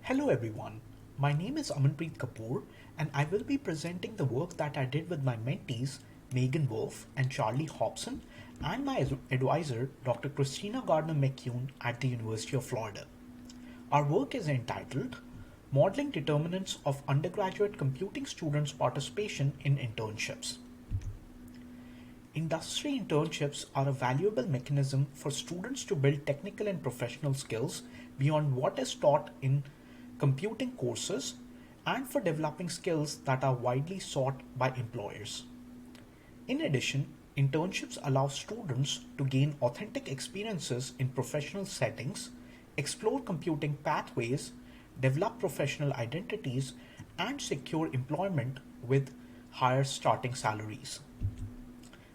Hello everyone, my name is Amanpreet Kapoor and I will be presenting the work that I did with my mentees Megan Wolf and Charlie Hobson and my advisor Dr. Christina Gardner McCune at the University of Florida. Our work is entitled Modeling Determinants of Undergraduate Computing Students' Participation in Internships. Industry internships are a valuable mechanism for students to build technical and professional skills beyond what is taught in computing courses and for developing skills that are widely sought by employers. In addition, internships allow students to gain authentic experiences in professional settings, explore computing pathways, develop professional identities, and secure employment with higher starting salaries.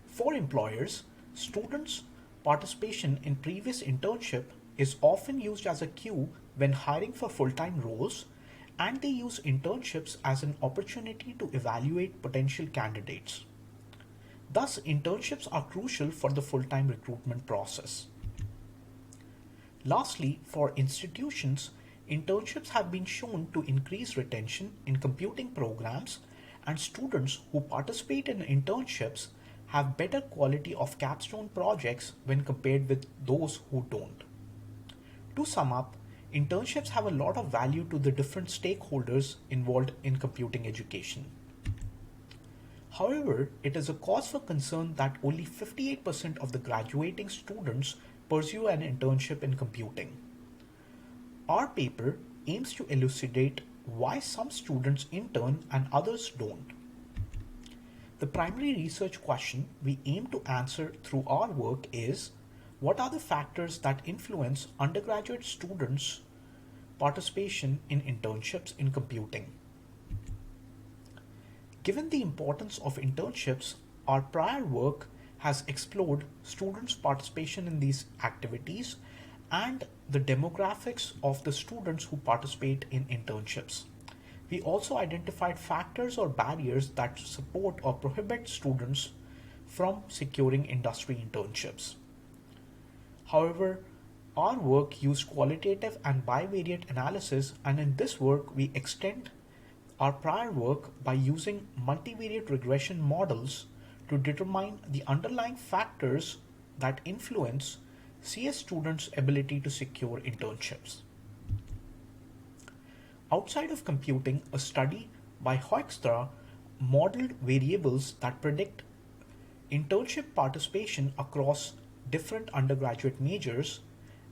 For employers, students' participation in previous internship is often used as a cue when hiring for full-time roles, and they use internships as an opportunity to evaluate potential candidates. Thus, internships are crucial for the full-time recruitment process. Lastly, for institutions, internships have been shown to increase retention in computing programs, and students who participate in internships have better quality of capstone projects when compared with those who don't. To sum up, internships have a lot of value to the different stakeholders involved in computing education. However, it is a cause for concern that only 58% of the graduating students pursue an internship in computing. Our paper aims to elucidate why some students intern and others don't. The primary research question we aim to answer through our work is, what are the factors that influence undergraduate students' participation in internships in computing? Given the importance of internships, our prior work has explored students' participation in these activities and the demographics of the students who participate in internships. We also identified factors or barriers that support or prohibit students from securing industry internships. However, our work used qualitative and bivariate analysis, and in this work we extend our prior work by using multivariate regression models to determine the underlying factors that influence CS students' ability to secure internships. Outside of computing, a study by Hoekstra modeled variables that predict internship participation across different undergraduate majors,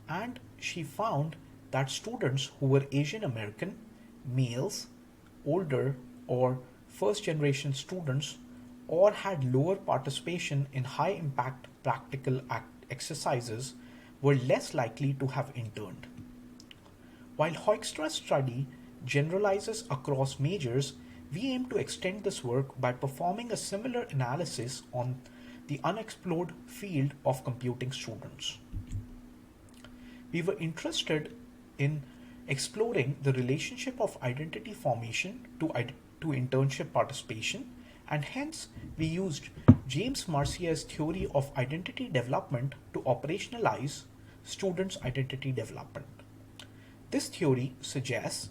and she found that students who were Asian American, males, older, or first generation students, or had lower participation in high impact practical exercises were less likely to have interned. While Hoekstra's study generalizes across majors, we aim to extend this work by performing a similar analysis on the unexplored field of computing students. We were interested in exploring the relationship of identity formation to internship participation, and hence we used James Mercier's theory of identity development to operationalize students' identity development. This theory suggests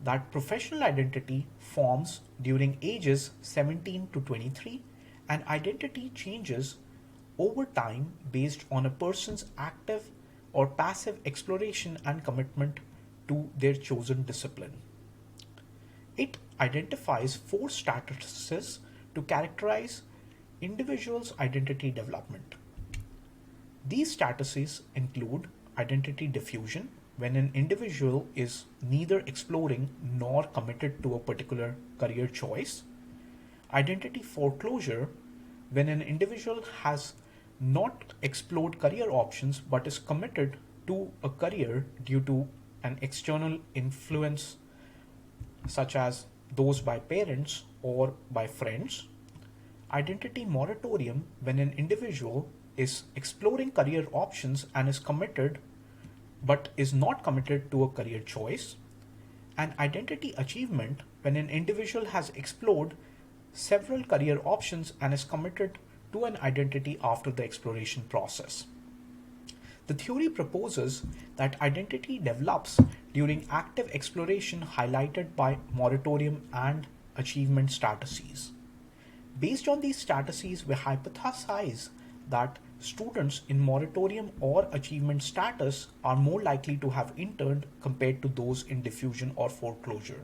that professional identity forms during ages 17 to 23, and identity changes over time based on a person's active or passive exploration and commitment to their chosen discipline. It identifies four statuses to characterize individuals' identity development. These statuses include identity diffusion, when an individual is neither exploring nor committed to a particular career choice; identity foreclosure, when an individual has not explored career options but is committed to a career due to an external influence such as those by parents or by friends; identity moratorium, when an individual is exploring career options and is committed but is not committed to a career choice; and identity achievement, when an individual has explored several career options and is committed to an identity after the exploration process. The theory proposes that identity develops during active exploration highlighted by moratorium and achievement statuses. Based on these statuses, we hypothesize that students in moratorium or achievement status are more likely to have interned compared to those in diffusion or foreclosure.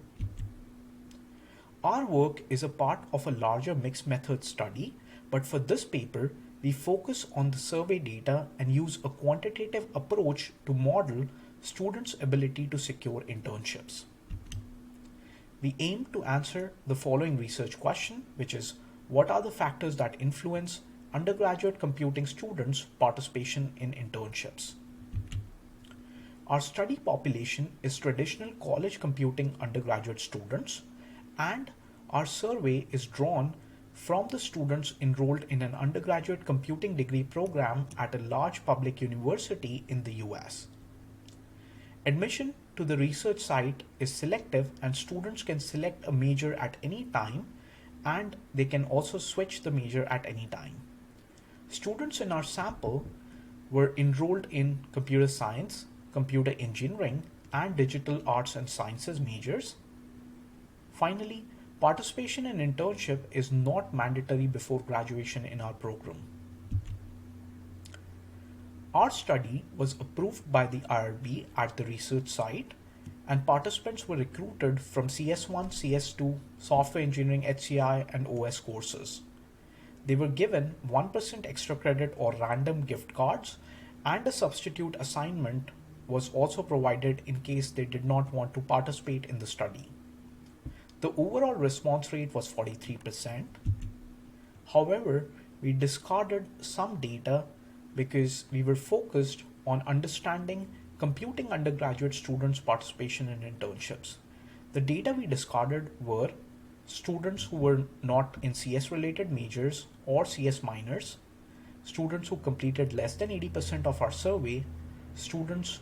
Our work is a part of a larger mixed method study, but for this paper, we focus on the survey data and use a quantitative approach to model students' ability to secure internships. We aim to answer the following research question, which is what are the factors that influence undergraduate computing students' participation in internships? Our study population is traditional college computing undergraduate students, and our survey is drawn from the students enrolled in an undergraduate computing degree program at a large public university in the US. Admission to the research site is selective, and students can select a major at any time, and they can also switch the major at any time. Students in our sample were enrolled in computer science, computer engineering, and digital arts and sciences majors. Finally, participation in internship is not mandatory before graduation in our program. Our study was approved by the IRB at the research site, and participants were recruited from CS1, CS2, Software Engineering HCI, and OS courses. They were given 1% extra credit or random gift cards, and a substitute assignment was also provided in case they did not want to participate in the study. The overall response rate was 43%. However, we discarded some data because we were focused on understanding computing undergraduate students' participation in internships. The data we discarded were students who were not in CS related majors or CS minors, students who completed less than 80% of our survey, students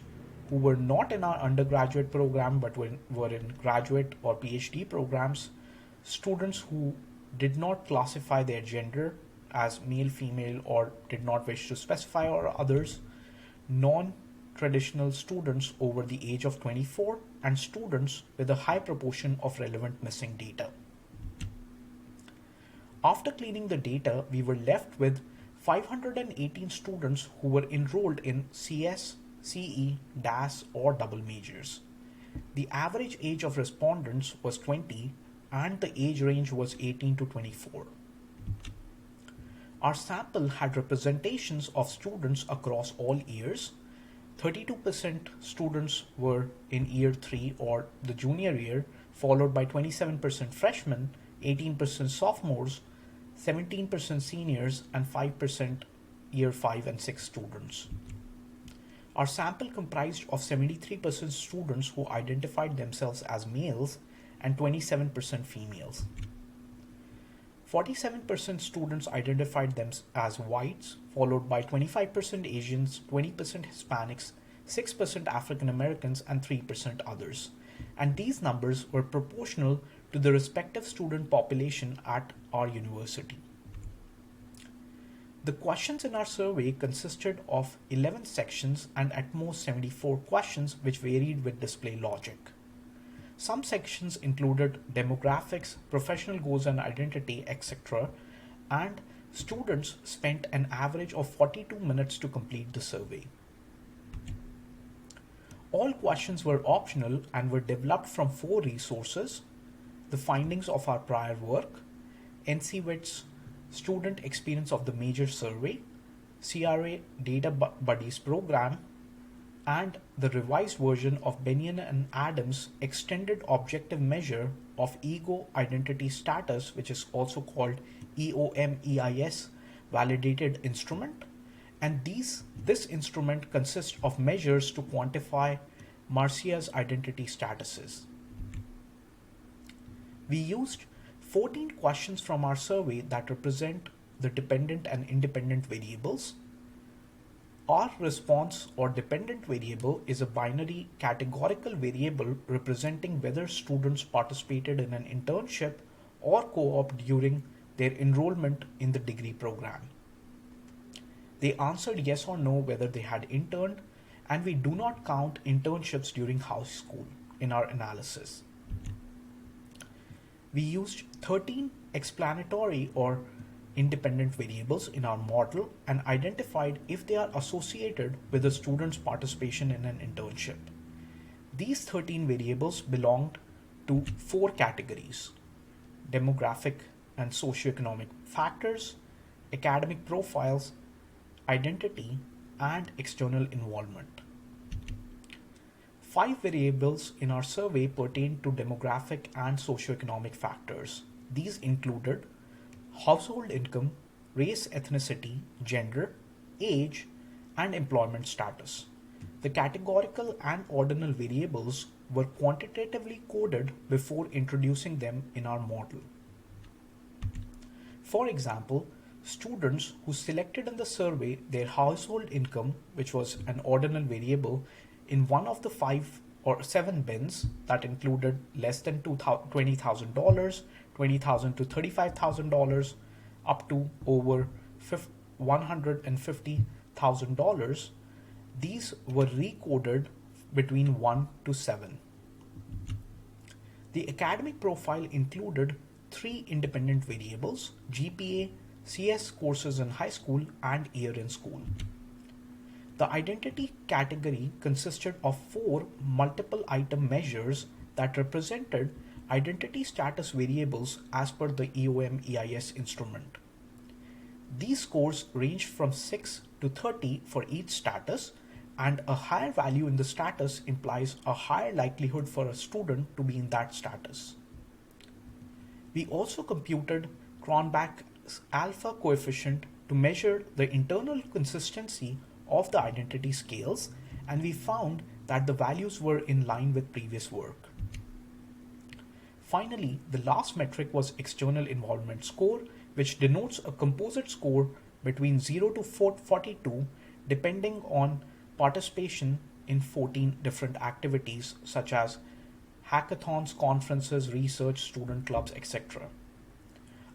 who were not in our undergraduate program but were in graduate or PhD programs, students who did not classify their gender as male, female, or did not wish to specify, or others, non-traditional students over the age of 24, and students with a high proportion of relevant missing data. After cleaning the data, we were left with 518 students who were enrolled in CS, CE, DAS, or double majors. The average age of respondents was 20, and the age range was 18 to 24. Our sample had representations of students across all years. 32% students were in year 3 or the junior year, followed by 27% freshmen, 18% sophomores, 17% seniors, and 5% year 5 and 6 students. Our sample comprised of 73% students who identified themselves as males and 27% females. 47% students identified them as whites, followed by 25% Asians, 20% Hispanics, 6% African Americans, and 3% others. And these numbers were proportional to the respective student population at our university. The questions in our survey consisted of 11 sections and at most 74 questions, which varied with display logic. Some sections included demographics, professional goals and identity, etc., and students spent an average of 42 minutes to complete the survey. All questions were optional and were developed from 4 resources: the findings of our prior work, NCVIT's Student Experience of the Major Survey, CRA Data Buddies program, and the revised version of Bennion and Adams' extended objective measure of ego identity status, which is also called EOM-EIS validated instrument. And this instrument consists of measures to quantify Marcia's identity statuses. We used 14 questions from our survey that represent the dependent and independent variables. Our response or dependent variable is a binary categorical variable representing whether students participated in an internship or co-op during their enrollment in the degree program. They answered yes or no whether they had interned, and we do not count internships during high school in our analysis. We used 13 explanatory or independent variables in our model and identified if they are associated with a student's participation in an internship. These 13 variables belonged to four categories: demographic and socioeconomic factors, academic profiles, identity, and external involvement. Five variables in our survey pertain to demographic and socioeconomic factors. These included household income, race, ethnicity, gender, age, and employment status. The categorical and ordinal variables were quantitatively coded before introducing them in our model. For example, students who selected in the survey their household income, which was an ordinal variable, in one of the 5 or 7 bins that included less than $20,000, $20,000 to $35,000, up to over $150,000, these were recoded between 1 to 7. The academic profile included 3 independent variables: GPA, CS courses in high school, and year in school. The identity category consisted of 4 multiple item measures that represented identity status variables as per the EOM EIS instrument. These scores ranged from 6 to 30 for each status, and a higher value in the status implies a higher likelihood for a student to be in that status. We also computed Cronbach's alpha coefficient to measure the internal consistency of the identity scales, and we found that the values were in line with previous work. Finally, the last metric was external involvement score, which denotes a composite score between 0 to 42 depending on participation in 14 different activities such as hackathons, conferences, research, student clubs, etc.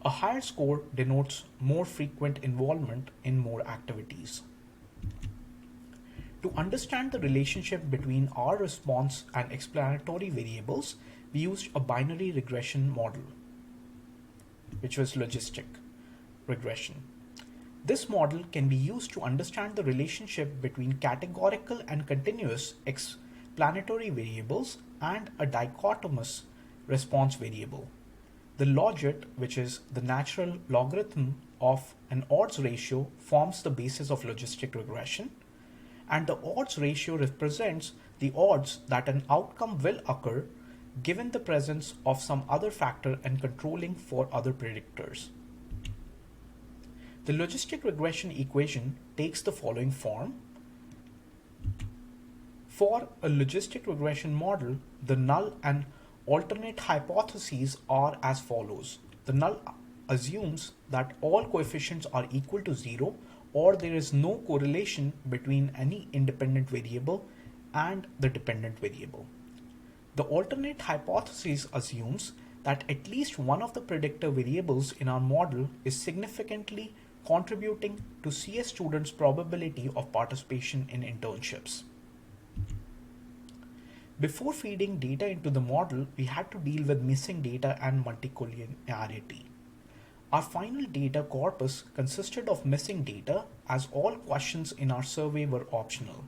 A higher score denotes more frequent involvement in more activities. To understand the relationship between our response and explanatory variables, we used a binary regression model, which was logistic regression. This model can be used to understand the relationship between categorical and continuous explanatory variables and a dichotomous response variable. The logit, which is the natural logarithm of an odds ratio, forms the basis of logistic regression, and the odds ratio represents the odds that an outcome will occur given the presence of some other factor and controlling for other predictors. The logistic regression equation takes the following form. For a logistic regression model, the null and alternate hypotheses are as follows. The null assumes that all coefficients are equal to 0, or there is no correlation between any independent variable and the dependent variable. The alternate hypothesis assumes that at least one of the predictor variables in our model is significantly contributing to CS students' probability of participation in internships. Before feeding data into the model, we had to deal with missing data and multicollinearity. Our final data corpus consisted of missing data, as all questions in our survey were optional.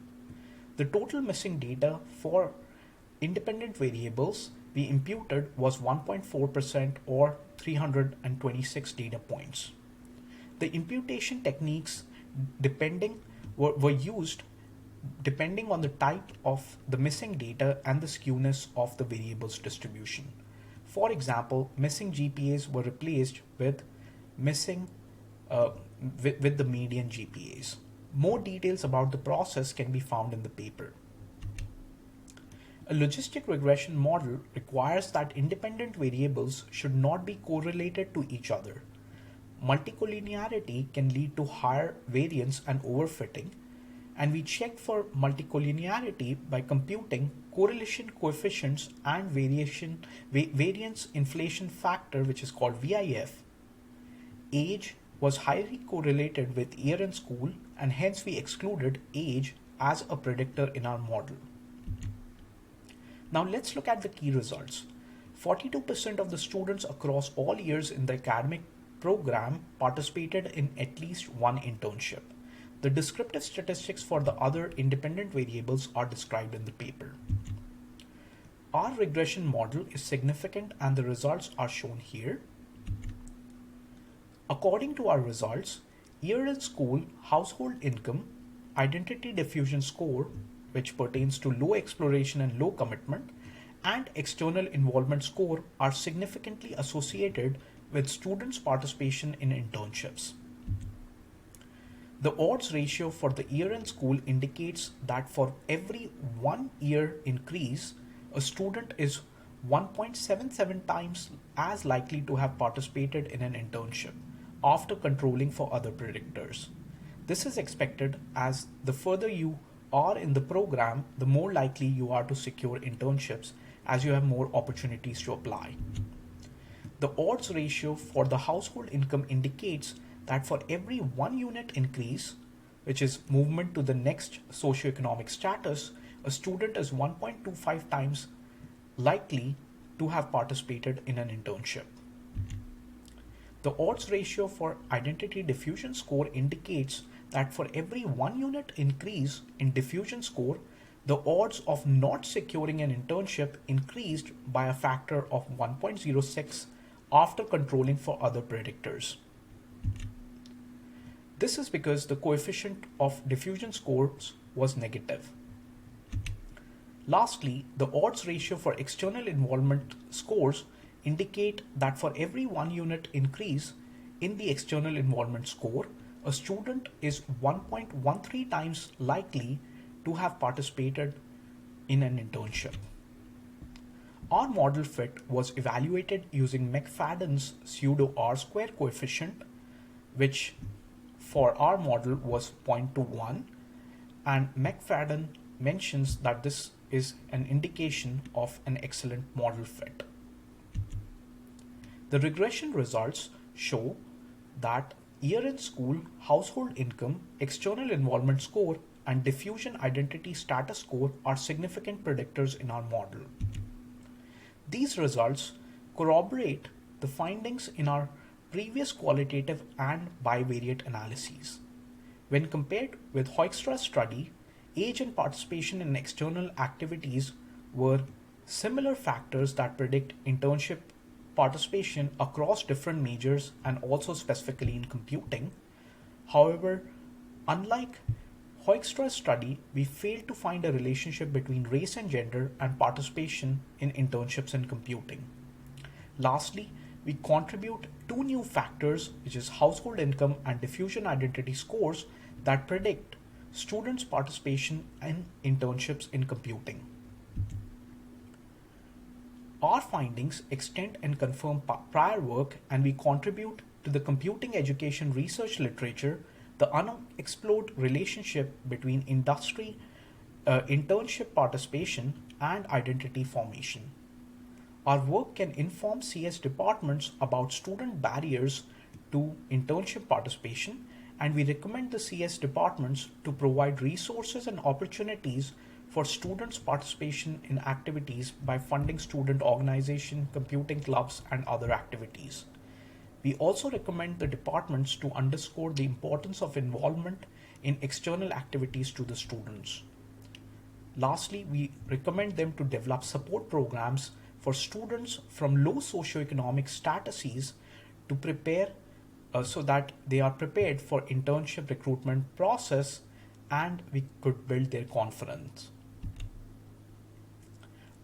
The total missing data for independent variables we imputed was 1.4% or 326 data points. The imputation techniques were used depending on the type of the missing data and the skewness of the variables distribution. For example, missing GPAs were replaced with with the median GPAs. More details about the process can be found in the paper. A logistic regression model requires that independent variables should not be correlated to each other. Multicollinearity can lead to higher variance and overfitting, and we checked for multicollinearity by computing correlation coefficients and variance inflation factor, which is called VIF. Age was highly correlated with year in school, and hence we excluded age as a predictor in our model. Now let's look at the key results. 42% of the students across all years in the academic program participated in at least one internship. The descriptive statistics for the other independent variables are described in the paper. Our regression model is significant and the results are shown here. According to our results, year in school, household income, identity diffusion score, which pertains to low exploration and low commitment, and external involvement score are significantly associated with students' participation in internships. The odds ratio for the year in school indicates that for every 1 year increase, a student is 1.77 times as likely to have participated in an internship after controlling for other predictors. This is expected as the further you are in the program, the more likely you are to secure internships as you have more opportunities to apply. The odds ratio for the household income indicates that for every 1 unit increase, which is movement to the next socioeconomic status, a student is 1.25 times likely to have participated in an internship. The odds ratio for identity diffusion score indicates that for every 1 unit increase in diffusion score, the odds of not securing an internship increased by a factor of 1.06 after controlling for other predictors. This is because the coefficient of diffusion scores was negative. Lastly, the odds ratio for external involvement scores indicate that for every 1 unit increase in the external involvement score, a student is 1.13 times likely to have participated in an internship. Our model fit was evaluated using McFadden's pseudo R-square coefficient, which for our model was 0.21, and McFadden mentions that this is an indication of an excellent model fit. The regression results show that year in school, household income, external involvement score, and diffusion identity status score are significant predictors in our model. These results corroborate the findings in our previous qualitative and bivariate analyses. When compared with Hoekstra's study, age and participation in external activities were similar factors that predict internship participation across different majors and also specifically in computing. However, unlike Hoekstra's study, we failed to find a relationship between race and gender and participation in internships in computing. Lastly, we contribute two new factors, which is household income and diffusion identity scores, that predict students' participation in internships in computing. Our findings extend and confirm prior work, and we contribute to the computing education research literature the unexplored relationship between industry, internship participation, and identity formation. Our work can inform CS departments about student barriers to internship participation, and we recommend the CS departments to provide resources and opportunities for students' participation in activities by funding student organization, computing clubs, and other activities. We also recommend the departments to underscore the importance of involvement in external activities to the students. Lastly, we recommend them to develop support programs for students from low socioeconomic statuses to prepare so that they are prepared for internship recruitment process and we could build their confidence.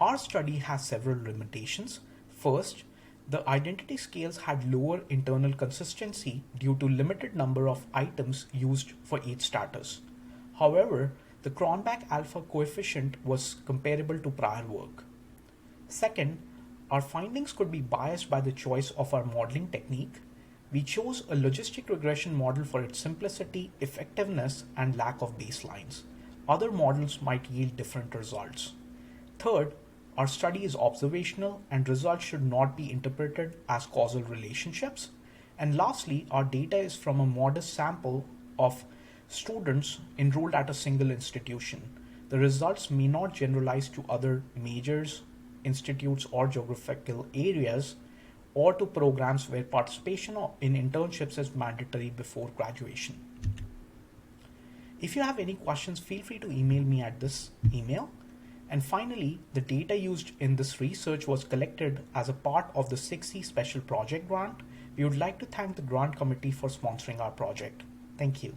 Our study has several limitations. First, the identity scales had lower internal consistency due to limited number of items used for each status. However, the Cronbach alpha coefficient was comparable to prior work. Second, our findings could be biased by the choice of our modeling technique. We chose a logistic regression model for its simplicity, effectiveness, and lack of baselines. Other models might yield different results. Third, our study is observational and results should not be interpreted as causal relationships. And lastly, our data is from a modest sample of students enrolled at a single institution. The results may not generalize to other majors, institutes, or geographical areas, or to programs where participation in internships is mandatory before graduation. If you have any questions, feel free to email me at this email. And finally, the data used in this research was collected as a part of the 6C Special Project Grant. We would like to thank the grant committee for sponsoring our project. Thank you.